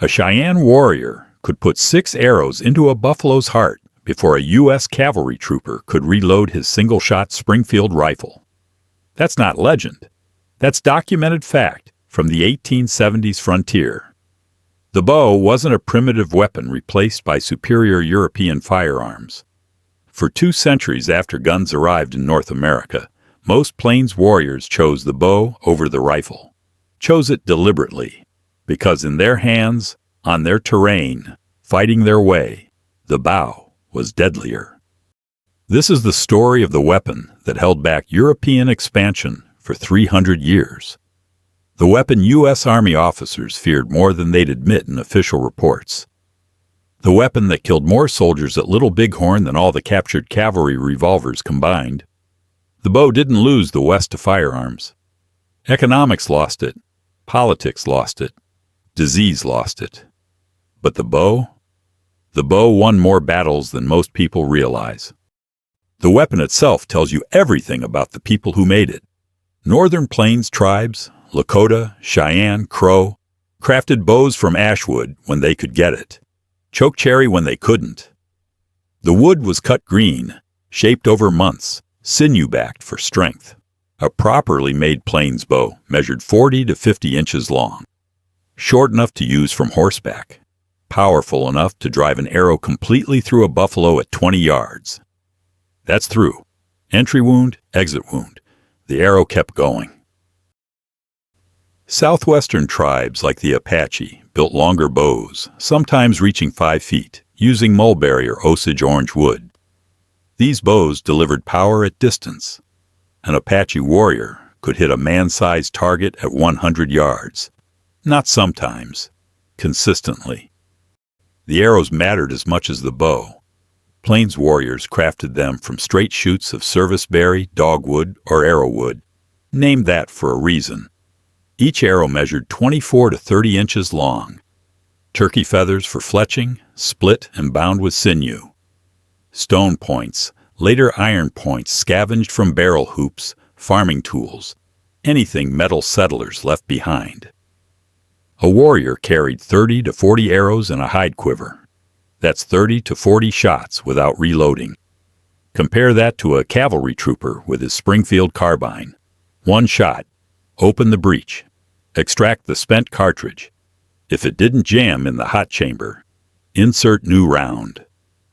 A Cheyenne warrior could put 6 arrows into a buffalo's heart before a U.S. cavalry trooper could reload his single-shot Springfield rifle. That's not legend. That's documented fact from the 1870s frontier. The bow wasn't a primitive weapon replaced by superior European firearms. For 2 centuries after guns arrived in North America, most Plains warriors chose the bow over the rifle. Chose it deliberately, because in their hands, on their terrain, fighting their way, the bow was deadlier. This is the story of the weapon that held back European expansion for 300 years. The weapon U.S. Army officers feared more than they'd admit in official reports. The weapon that killed more soldiers at Little Bighorn than all the captured cavalry revolvers combined. The bow didn't lose the West to firearms. Economics lost it. Politics lost it. Disease lost it. But the bow? The bow won more battles than most people realize. The weapon itself tells you everything about the people who made it. Northern Plains tribes, Lakota, Cheyenne, Crow, crafted bows from ash wood when they could get it, chokecherry when they couldn't. The wood was cut green, shaped over months, sinew-backed for strength. A properly made Plains bow measured 40 to 50 inches long, short enough to use from horseback, powerful enough to drive an arrow completely through a buffalo at 20 yards. That's through. Entry wound, exit wound. The arrow kept going. Southwestern tribes like the Apache built longer bows, sometimes reaching 5 feet, using mulberry or Osage orange wood. These bows delivered power at distance. An Apache warrior could hit a man-sized target at 100 yards. Not sometimes, consistently. The arrows mattered as much as the bow. Plains warriors crafted them from straight shoots of serviceberry, dogwood, or arrowwood, named that for a reason. Each arrow measured 24 to 30 inches long. Turkey feathers for fletching, split and bound with sinew. Stone points, later iron points scavenged from barrel hoops, farming tools, anything metal settlers left behind. A warrior carried 30 to 40 arrows in a hide quiver. That's 30 to 40 shots without reloading. Compare that to a cavalry trooper with his Springfield carbine. 1 shot. Open the breech. Extract the spent cartridge. If it didn't jam in the hot chamber, insert new round.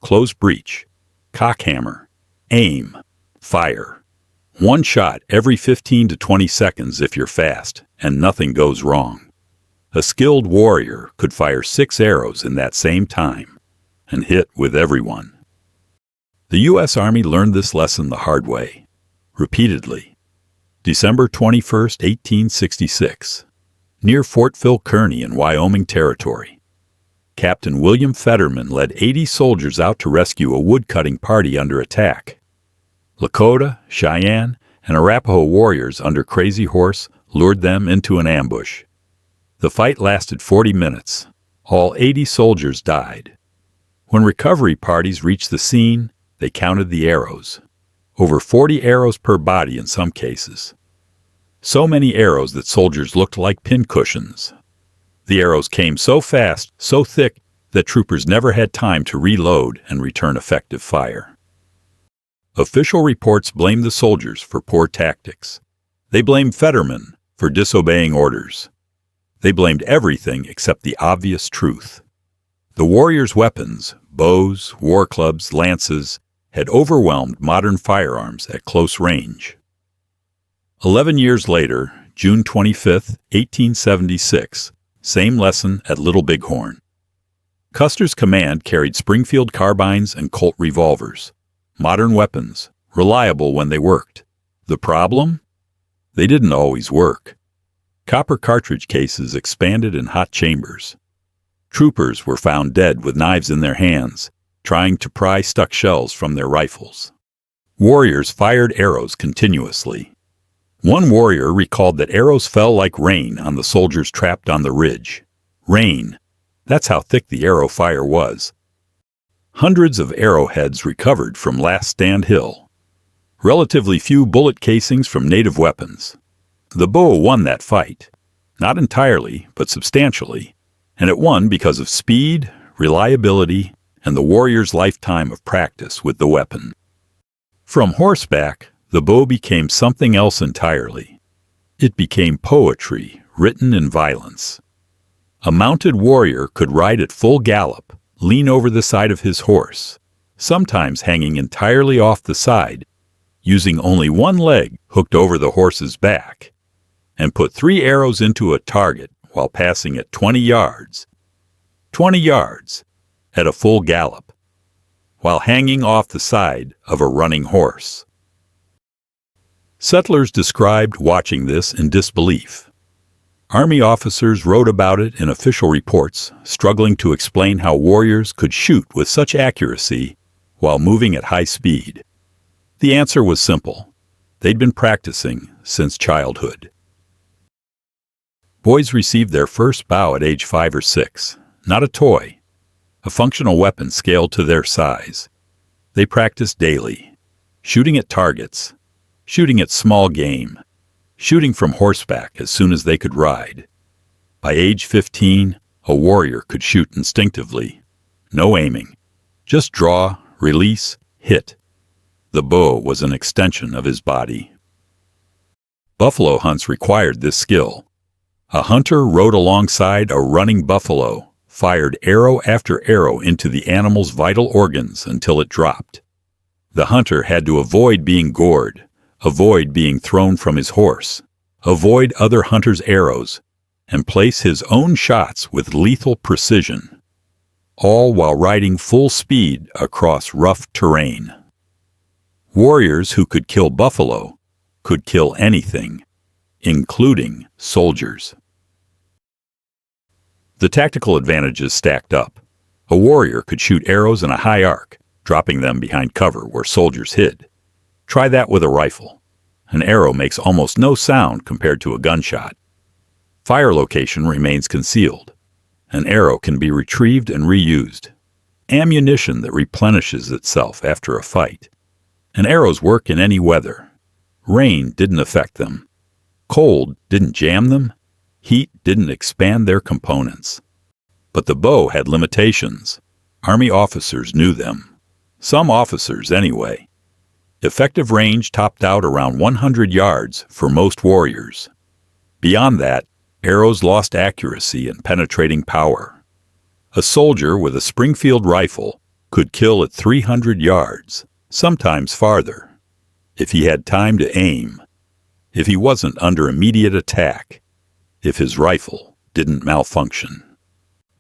Close breech. Cock hammer. Aim. Fire. 1 shot every 15 to 20 seconds if you're fast, and nothing goes wrong. A skilled warrior could fire 6 arrows in that same time and hit with everyone. The U.S. Army learned this lesson the hard way, repeatedly. December 21, 1866, near Fort Phil Kearny in Wyoming Territory. Captain William Fetterman led 80 soldiers out to rescue a woodcutting party under attack. Lakota, Cheyenne, and Arapaho warriors under Crazy Horse lured them into an ambush. The fight lasted 40 minutes. All 80 soldiers died. When recovery parties reached the scene, they counted the arrows. Over 40 arrows per body in some cases. So many arrows that soldiers looked like pincushions. The arrows came so fast, so thick, that troopers never had time to reload and return effective fire. Official reports blamed the soldiers for poor tactics. They blamed Fetterman for disobeying orders. They blamed everything except the obvious truth. The warriors' weapons, bows, war clubs, lances, had overwhelmed modern firearms at close range. 11 years later, June 25, 1876, same lesson at Little Bighorn. Custer's command carried Springfield carbines and Colt revolvers, modern weapons, reliable when they worked. The problem? They didn't always work. Copper cartridge cases expanded in hot chambers. Troopers were found dead with knives in their hands, trying to pry stuck shells from their rifles. Warriors fired arrows continuously. One warrior recalled that arrows fell like rain on the soldiers trapped on the ridge. Rain. That's how thick the arrow fire was. Hundreds of arrowheads recovered from Last Stand Hill. Relatively few bullet casings from native weapons. The bow won that fight. Not entirely, but substantially. And it won because of speed, reliability, and the warrior's lifetime of practice with the weapon. From horseback, the bow became something else entirely. It became poetry written in violence. A mounted warrior could ride at full gallop, lean over the side of his horse, sometimes hanging entirely off the side, using only one leg hooked over the horse's back, and put 3 arrows into a target while passing at 20 yards. 20 yards at a full gallop, while hanging off the side of a running horse. Settlers described watching this in disbelief. Army officers wrote about it in official reports, struggling to explain how warriors could shoot with such accuracy while moving at high speed. The answer was simple. They'd been practicing since childhood. Boys received their first bow at age 5 or 6, not a toy, a functional weapon scaled to their size. They practiced daily, shooting at targets, shooting at small game, shooting from horseback as soon as they could ride. By age 15, a warrior could shoot instinctively. No aiming. Just draw, release, hit. The bow was an extension of his body. Buffalo hunts required this skill. A hunter rode alongside a running buffalo, fired arrow after arrow into the animal's vital organs until it dropped. The hunter had to avoid being gored, avoid being thrown from his horse, avoid other hunters' arrows, and place his own shots with lethal precision, all while riding full speed across rough terrain. Warriors who could kill buffalo could kill anything, including soldiers. The tactical advantages stacked up. A warrior could shoot arrows in a high arc, dropping them behind cover where soldiers hid. Try that with a rifle. An arrow makes almost no sound compared to a gunshot. Fire location remains concealed. An arrow can be retrieved and reused. Ammunition that replenishes itself after a fight. And arrows work in any weather. Rain didn't affect them. Cold didn't jam them. Heat didn't expand their components. But the bow had limitations. Army officers knew them. Some officers, anyway. Effective range topped out around 100 yards for most warriors. Beyond that, arrows lost accuracy and penetrating power. A soldier with a Springfield rifle could kill at 300 yards, sometimes farther, if he had time to aim, if he wasn't under immediate attack, if his rifle didn't malfunction.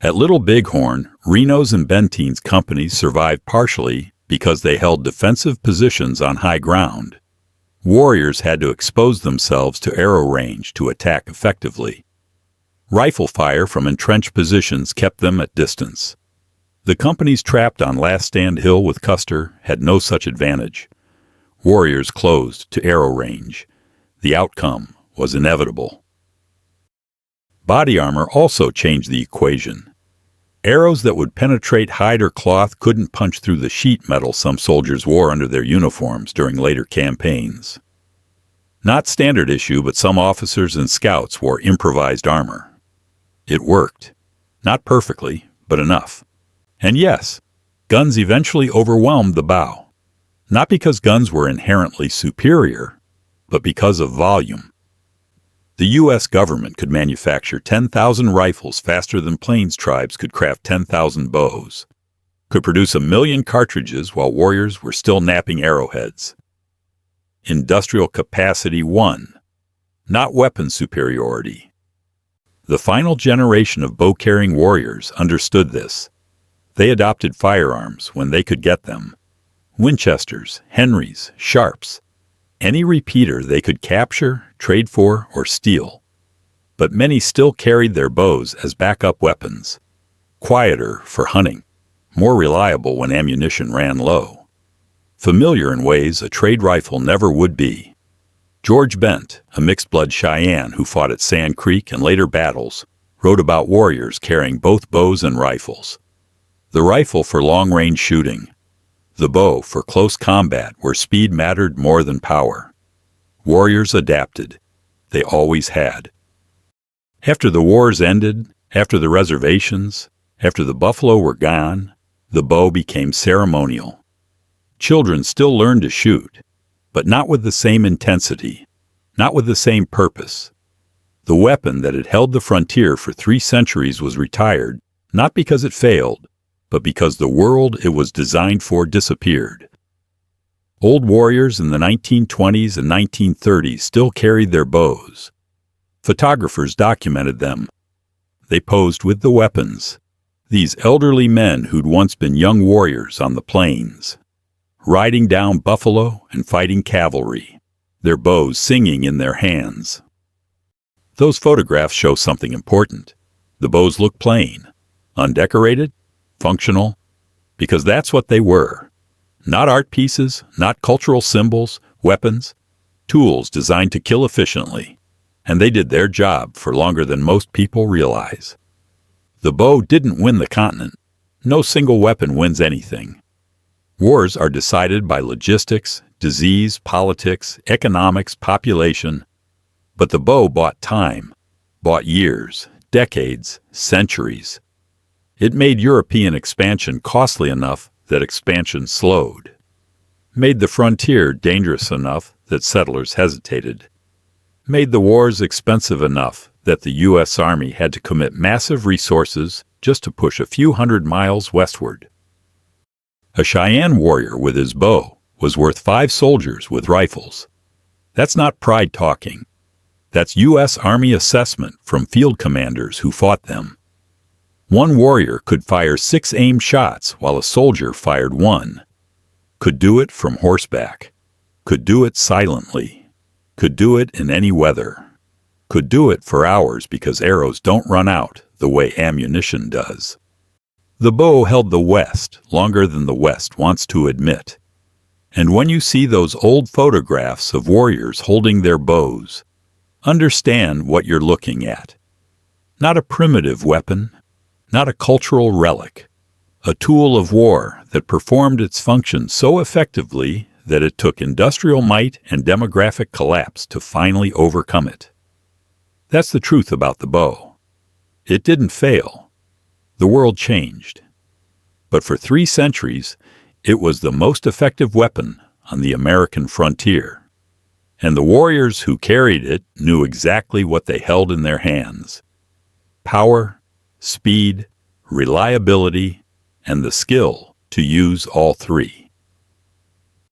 At Little Bighorn, Reno's and Benteen's companies survived partially because they held defensive positions on high ground. Warriors had to expose themselves to arrow range to attack effectively. Rifle fire from entrenched positions kept them at distance. The companies trapped on Last Stand Hill with Custer had no such advantage. Warriors closed to arrow range. The outcome was inevitable. Body armor also changed the equation. Arrows that would penetrate hide or cloth couldn't punch through the sheet metal some soldiers wore under their uniforms during later campaigns. Not standard issue, but some officers and scouts wore improvised armor. It worked. Not perfectly, but enough. And yes, guns eventually overwhelmed the bow. Not because guns were inherently superior, but because of volume. The U.S. government could manufacture 10,000 rifles faster than Plains tribes could craft 10,000 bows, could produce 1 million cartridges while warriors were still napping arrowheads. Industrial capacity won, not weapon superiority. The final generation of bow-carrying warriors understood this. They adopted firearms when they could get them. Winchesters, Henrys, Sharps, any repeater they could capture, trade for, or steal. But many still carried their bows as backup weapons. Quieter for hunting, more reliable when ammunition ran low. Familiar in ways a trade rifle never would be. George Bent, a mixed-blood Cheyenne who fought at Sand Creek and later battles, wrote about warriors carrying both bows and rifles. The rifle for long-range shooting, the bow for close combat where speed mattered more than power. Warriors adapted. They always had. After the wars ended, After the reservations, after the buffalo were gone, the bow became ceremonial. Children still learned to shoot, but not with the same intensity, not with the same purpose. The weapon that had held the frontier for 3 centuries was retired, not because it failed, but because the world it was designed for disappeared. Old warriors in the 1920s and 1930s still carried their bows. Photographers documented them. They posed with the weapons. These elderly men who'd once been young warriors on the plains, riding down buffalo and fighting cavalry, their bows singing in their hands. Those photographs show something important. The bows look plain, undecorated, functional, because that's what they were. Not art pieces, not cultural symbols, weapons, tools designed to kill efficiently. And they did their job for longer than most people realize. The bow didn't win the continent. No single weapon wins anything. Wars are decided by logistics, disease, politics, economics, population. But the bow bought time, bought years, decades, centuries. It made European expansion costly enough that expansion slowed. Made the frontier dangerous enough that settlers hesitated. Made the wars expensive enough that the U.S. Army had to commit massive resources just to push a few hundred miles westward. A Cheyenne warrior with his bow was worth 5 soldiers with rifles. That's not pride talking. That's U.S. Army assessment from field commanders who fought them. One warrior could fire 6 aimed shots while a soldier fired 1. Could do it from horseback. Could do it silently. Could do it in any weather. Could do it for hours because arrows don't run out the way ammunition does. The bow held the West longer than the West wants to admit. And when you see those old photographs of warriors holding their bows, understand what you're looking at. Not a primitive weapon, not a cultural relic, a tool of war that performed its function so effectively that it took industrial might and demographic collapse to finally overcome it. That's the truth about the bow. It didn't fail. The world changed. But for 3 centuries, it was the most effective weapon on the American frontier. And the warriors who carried it knew exactly what they held in their hands. Power, speed, reliability, and the skill to use all 3.